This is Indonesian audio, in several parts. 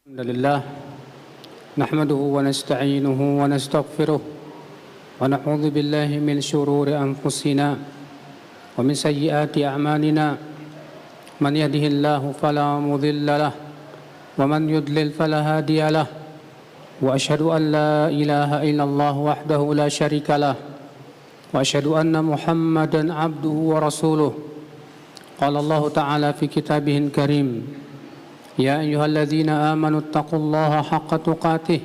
الحمد لله نحمده ونستعينه ونستغفره ونعوذ بالله من شرور أنفسنا ومن سيئات أعمالنا من يهده الله فلا مضل له ومن يضلل فلا هادي له وأشهد أن لا إله إلا الله وحده لا شريك له وأشهد أن محمدا عبده ورسوله قال الله تعالى في كتابه الكريم يا أيها الذين آمنوا اتقوا الله حق تقاته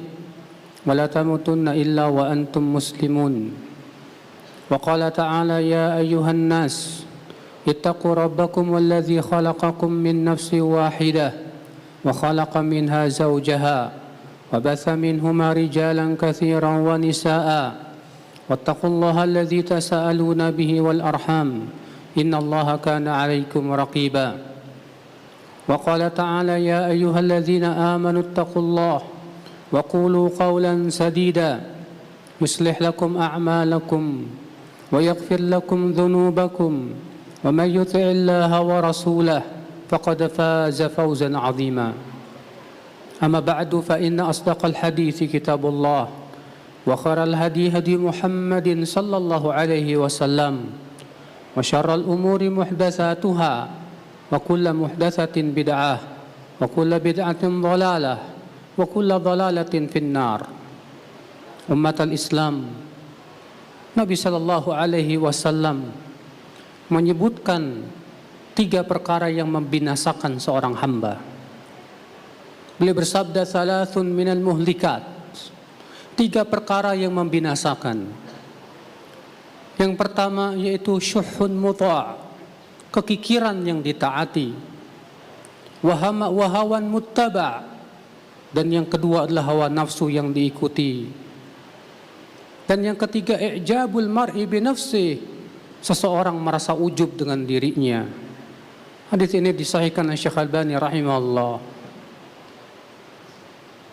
ولا تموتن إلا وأنتم مسلمون وقال تعالى يا أيها الناس اتقوا ربكم الذي خلقكم من نفس واحدة وخلق منها زوجها وبث منهما رجالا كثيرا ونساء واتقوا الله الذي تساءلون به والأرحام إن الله كان عليكم رقيبا وقال تعالى يا أيها الذين آمنوا اتقوا الله وقولوا قولا سديدا يصلح لكم أعمالكم ويغفر لكم ذنوبكم ومن يطع الله ورسوله فقد فاز فوزا عظيما أما بعد فإن أصدق الحديث كتاب الله وخير الهدي هدي محمد صلى الله عليه وسلم وشر الأمور محدثاتها وكل محدثة بدعة وكل بدعة ضلالة وكل ضلالة في النار. Umat al-Islam, Nabi sallallahu alaihi wasallam menyebutkan 3 perkara yang membinasakan seorang hamba. Beliau bersabda salasun minal muhlikat, 3 perkara yang membinasakan. Yang pertama yaitu syuhun muta', kekikiran yang ditaati, wahawan muttaba', dan yang kedua adalah hawa nafsu yang diikuti, dan yang ketiga i'jabul mar'i bi nafsi, seseorang merasa ujub dengan dirinya. Hadis ini disahihkan oleh Syekh Albani rahimahullah.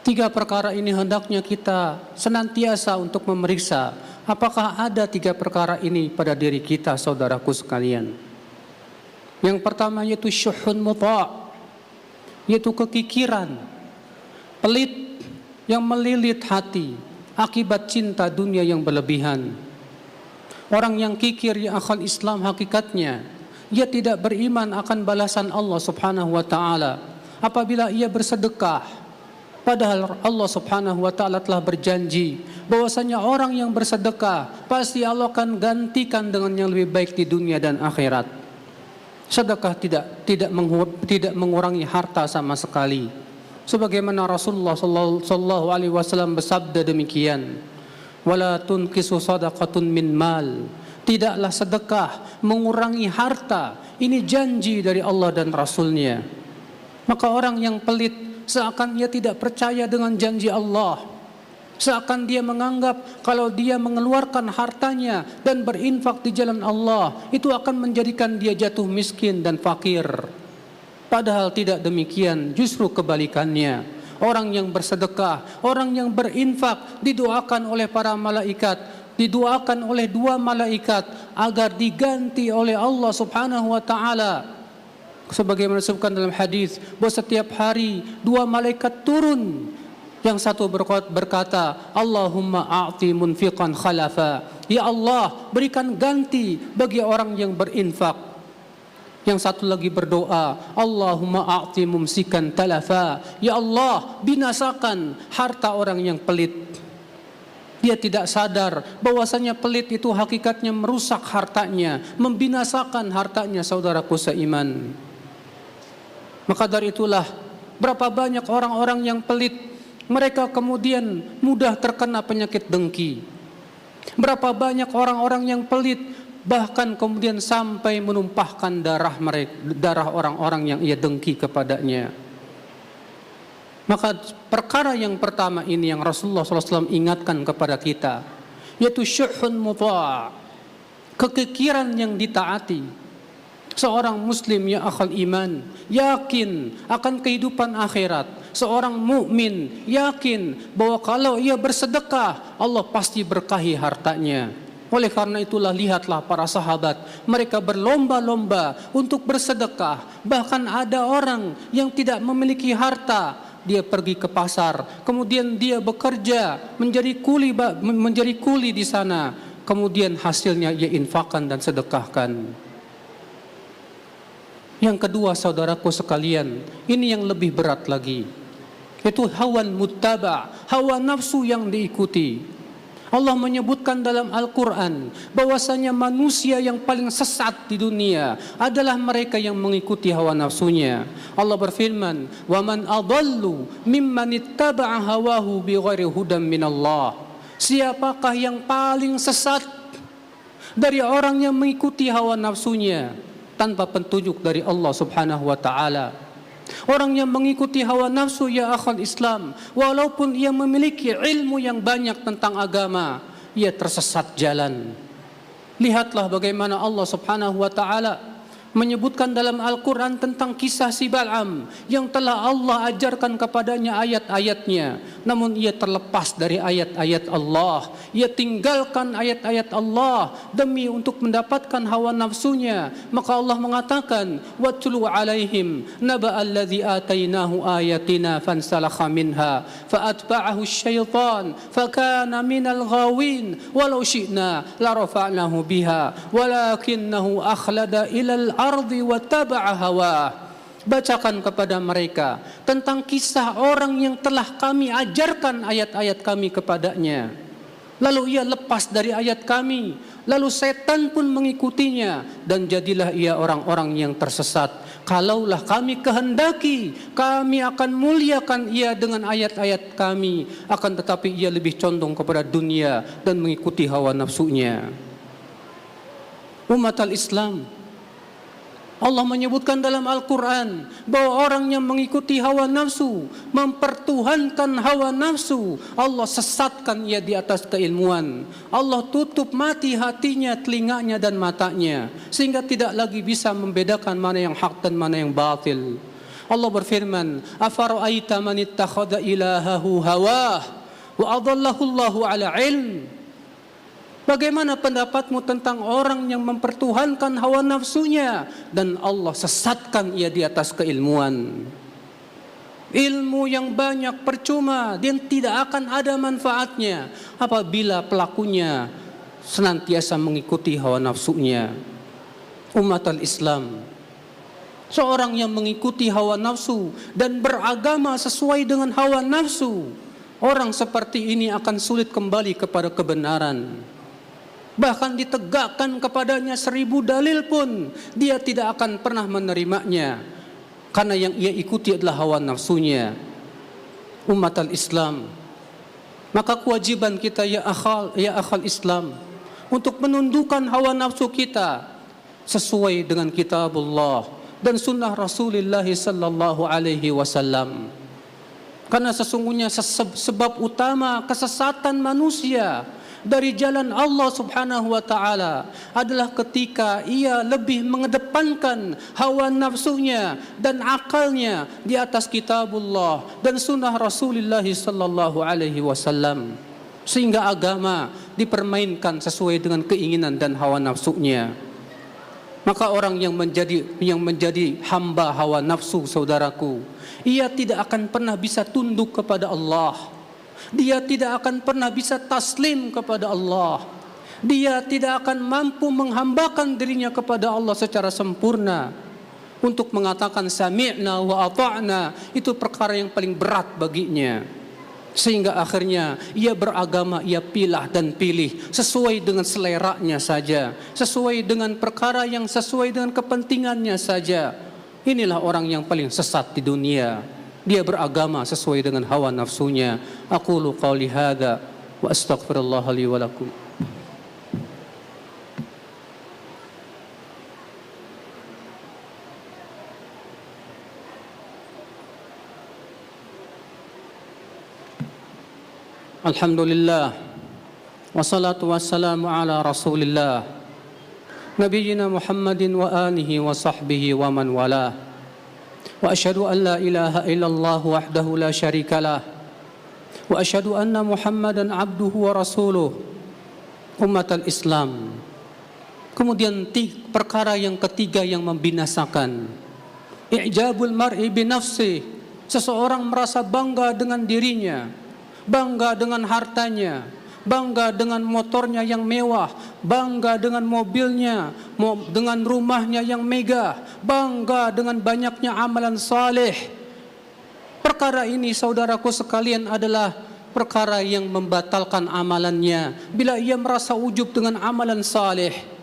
3 perkara ini hendaknya kita senantiasa untuk memeriksa apakah ada 3 perkara ini pada diri kita, saudaraku sekalian. Yang pertama yaitu syuhun muta', yaitu kekikiran, pelit yang melilit hati akibat cinta dunia yang berlebihan. Orang yang kikir ya akhal Islam hakikatnya, ia tidak beriman akan balasan Allah subhanahu wa ta'ala apabila ia bersedekah. Padahal Allah subhanahu wa ta'ala telah berjanji bahwasanya orang yang bersedekah pasti Allah akan gantikan dengan yang lebih baik di dunia dan akhirat. Sedekah tidak mengurangi harta sama sekali. Sebagaimana Rasulullah sallallahu alaihi wasallam bersabda demikian, "Wala tunqisu sadaqatun min mal." Tidaklah sedekah mengurangi harta. Ini janji dari Allah dan Rasulnya. Maka orang yang pelit seakan ia tidak percaya dengan janji Allah. Seakan dia menganggap kalau dia mengeluarkan hartanya dan berinfak di jalan Allah, itu akan menjadikan dia jatuh miskin dan fakir. Padahal tidak demikian, justru kebalikannya. Orang yang bersedekah, orang yang berinfak didoakan oleh para malaikat, didoakan oleh 2 malaikat agar diganti oleh Allah subhanahu wa ta'ala. Sebagaimana disebutkan dalam hadis bahwa setiap hari 2 malaikat turun. Yang satu berkata, Allahumma a'ti munfiqan khalafa. Ya Allah, berikan ganti bagi orang yang berinfak. Yang satu lagi berdoa, Allahumma a'ti mumsikan talafa. Ya Allah, binasakan harta orang yang pelit. Dia tidak sadar bahwasanya pelit itu hakikatnya merusak hartanya, membinasakan hartanya, saudaraku seiman. Maka dari itulah berapa banyak orang-orang yang pelit, mereka kemudian mudah terkena penyakit dengki. Berapa banyak orang-orang yang pelit bahkan kemudian sampai menumpahkan darah orang-orang yang ia dengki kepadanya. Maka perkara yang pertama ini yang Rasulullah SAW ingatkan kepada kita, yaitu syuhun muta', kekikiran yang ditaati. Seorang muslim ya akhal iman yakin akan kehidupan akhirat. Seorang mukmin yakin bahwa kalau ia bersedekah Allah pasti berkahi hartanya. Oleh karena itulah lihatlah para sahabat, mereka berlomba-lomba untuk bersedekah. Bahkan ada orang yang tidak memiliki harta, dia pergi ke pasar, kemudian dia bekerja menjadi kuli di sana, kemudian hasilnya ia infakkan dan sedekahkan. Yang kedua, saudaraku sekalian, ini yang lebih berat lagi, yaitu hawan muttaba, hawa nafsu yang diikuti. Allah menyebutkan dalam Al-Quran bahwasanya manusia yang paling sesat di dunia adalah mereka yang mengikuti hawa nafsunya. Allah berfirman, "Waman adallu mimman ittaba'a hawahu bighairi hudan minallah." Siapakah yang paling sesat dari orang yang mengikuti hawa nafsunya tanpa petunjuk dari Allah Subhanahu wa taala? Orang yang mengikuti hawa nafsu, ya akhal Islam, walaupun ia memiliki ilmu yang banyak tentang agama, ia tersesat jalan. Lihatlah bagaimana Allah Subhanahu wa taala menyebutkan dalam Al-Quran tentang kisah si Bal'am yang telah Allah ajarkan kepadanya ayat-ayatnya, namun ia terlepas dari ayat-ayat Allah. Ia tinggalkan ayat-ayat Allah demi untuk mendapatkan hawa nafsunya. Maka Allah mengatakan, "Watlu alaihim naba alladhi atainahu ayatina fansalakha minha faatba'ahu syaitan fakana minal ghawin walau syi'na la rafa'nahu biha walakinnahu akhlada ilal ardi wa taba'a hawah." Bacakan kepada mereka tentang kisah orang yang telah kami ajarkan ayat-ayat kami kepadanya, lalu ia lepas dari ayat kami, lalu setan pun mengikutinya, dan jadilah ia orang-orang yang tersesat. Kalaulah kami kehendaki, kami akan muliakan ia dengan ayat-ayat kami, akan tetapi ia lebih condong kepada dunia dan mengikuti hawa nafsunya. Umat al-Islam, Allah menyebutkan dalam Al-Quran bahwa orang yang mengikuti hawa nafsu, mempertuhankan hawa nafsu, Allah sesatkan ia di atas keilmuan. Allah tutup mati hatinya, telinganya dan matanya, sehingga tidak lagi bisa membedakan mana yang hak dan mana yang batil. Allah berfirman, "Afara'aita man ittakhadha ilahahu hawah wa adallahu Allahu ala ilm." Bagaimana pendapatmu tentang orang yang mempertuhankan hawa nafsunya dan Allah sesatkan ia di atas keilmuan? Ilmu yang banyak percuma dan tidak akan ada manfaatnya apabila pelakunya senantiasa mengikuti hawa nafsunya. Umat al-Islam, seorang yang mengikuti hawa nafsu dan beragama sesuai dengan hawa nafsu, orang seperti ini akan sulit kembali kepada kebenaran. Bahkan ditegakkan kepadanya 1000 dalil pun dia tidak akan pernah menerimanya, karena yang ia ikuti adalah hawa nafsunya. Umat al-Islam, maka kewajiban kita ya akhal Islam untuk menundukkan hawa nafsu kita sesuai dengan kitabullah dan sunnah Rasulullah sallallahu alaihi wasallam. Karena sesungguhnya sebab utama kesesatan manusia dari jalan Allah Subhanahu wa taala adalah ketika ia lebih mengedepankan hawa nafsunya dan akalnya di atas kitabullah dan sunnah Rasulullah sallallahu alaihi wasallam, sehingga agama dipermainkan sesuai dengan keinginan dan hawa nafsunya. Maka orang yang menjadi hamba hawa nafsu, saudaraku, ia tidak akan pernah bisa tunduk kepada Allah. Dia tidak akan pernah bisa taslim kepada Allah. Dia tidak akan mampu menghambakan dirinya kepada Allah secara sempurna. Untuk mengatakan sami'na wa ata'na, itu perkara yang paling berat baginya. Sehingga akhirnya ia beragama, ia pilah dan pilih sesuai dengan seleranya saja, sesuai dengan perkara yang sesuai dengan kepentingannya saja. Inilah orang yang paling sesat di dunia. Dia beragama sesuai dengan hawa nafsunya. Aqulu qawli hadza wa astaghfirullah li wa lakum. Alhamdulillah wassalatu wassalamu ala Rasulillah nabiyyina Muhammadin wa alihi wa sahbihi wa man walah. Wa asyhadu an la ilaha illallah wahdahu la syarikalah wa asyhadu anna Muhammadan abduhu wa rasuluh. Umat al-Islam, kemudian perkara yang ketiga yang membinasakan, i'jabul mar'i binafsi, seseorang merasa bangga dengan dirinya, bangga dengan hartanya, bangga dengan motornya yang mewah, bangga dengan mobilnya, dengan rumahnya yang megah, bangga dengan banyaknya amalan saleh. Perkara ini saudaraku sekalian adalah perkara yang membatalkan amalannya bila ia merasa ujub dengan amalan saleh.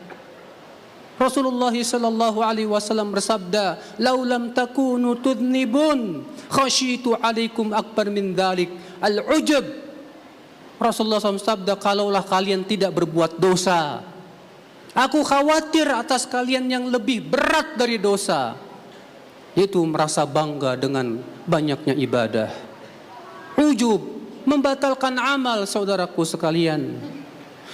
Rasulullah sallallahu alaihi wasallam bersabda, "Lau lam takunu tudnibun, khasyitu alaikum akbar min dzalik al-ujub." Rasulullah SAW bersabda, kalaulah kalian tidak berbuat dosa, aku khawatir atas kalian yang lebih berat dari dosa, yaitu merasa bangga dengan banyaknya ibadah. Ujub membatalkan amal saudaraku sekalian.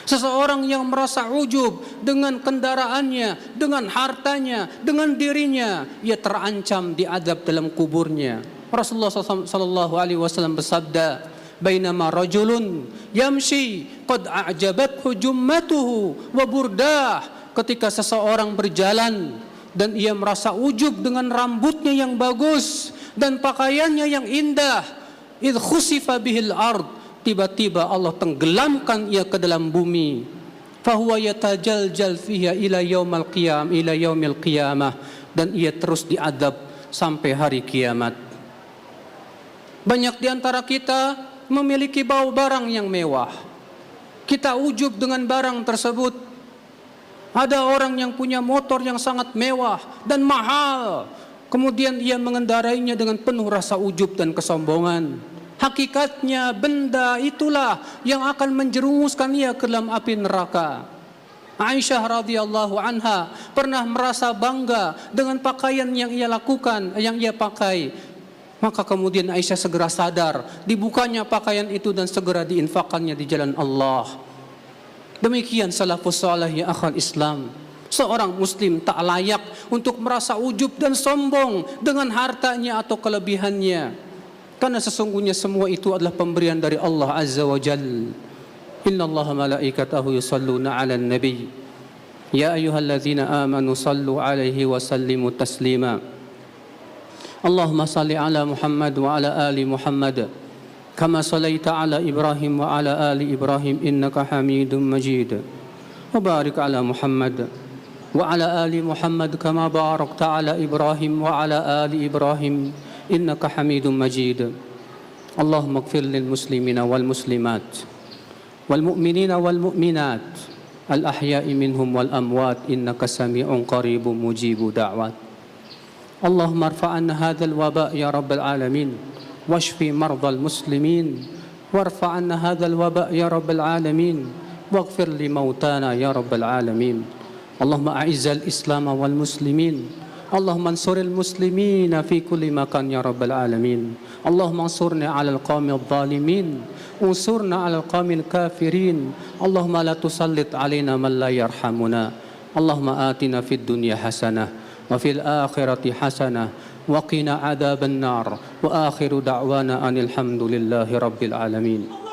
Seseorang yang merasa ujub dengan kendaraannya, dengan hartanya, dengan dirinya, ia terancam diadab dalam kuburnya. Rasulullah SAW bersabda, "Bainama rajulun yamshi qad a'jabathu jummatuhu wa burdah." Ketika seseorang berjalan dan ia merasa ujub dengan rambutnya yang bagus dan pakaiannya yang indah, idh khusifa bihil ard, tiba-tiba Allah tenggelamkan ia ke dalam bumi. Fahuwa yatajaljal fiha ila yaumil qiyamah, dan ia terus diadab sampai hari kiamat. Banyak di antara kita memiliki barang yang mewah. Kita ujub dengan barang tersebut. Ada orang yang punya motor yang sangat mewah dan mahal, kemudian ia mengendarainya dengan penuh rasa ujub dan kesombongan. Hakikatnya benda itulah yang akan menjerumuskan ia ke dalam api neraka. Aisyah radhiyallahu anha pernah merasa bangga dengan pakaian yang ia lakukan, yang ia pakai. Maka kemudian Aisyah segera sadar, dibukanya pakaian itu dan segera diinfakannya di jalan Allah. Demikian salafus salih ya akhal Islam. Seorang muslim tak layak untuk merasa ujub dan sombong dengan hartanya atau kelebihannya. Karena sesungguhnya semua itu adalah pemberian dari Allah Azza wa Jal. Inna Allah malaikatahu yusalluna ala nabi. Ya ayyuhalladzina amanu sallu alaihi wa sallimu taslima. Allahumma salli ala Muhammad wa ala ali Muhammad. Kama sallaita ala Ibrahim wa ala ali Ibrahim innaka hamidun majid. Wa barik ala Muhammad wa ala ali Muhammad kama barakta ala Ibrahim wa ala ali Ibrahim innaka hamidun majid. Allahumma ighfir lil muslimina wal muslimat wal mu'minina wal mu'minat al ahya'i minhum wal amwat innaka sami'un qaribun mujibu da'wat. Allahumma irfa'anna hadzal waba' ya rabbal alamin washfi mardal muslimin warfa'anna hadzal waba' ya rabbal alamin waghfir li mautana ya rabbal alamin. Allahumma a'izzal islam wal muslimin. Allahumma ansuril muslimina fi kulli makan ya rabbal alamin. Allahumma ansurna 'alal qaumil zalimin, unsurna 'alal qaumil kafirin. Allahumma la tusallit 'alaina man la yarhamuna. Allahumma atina fid dunya hasanah wa fil akhirati hasanah wa qina adzaban nar. Wa akhiru da'wana anil hamdulillahi rabbil alamin.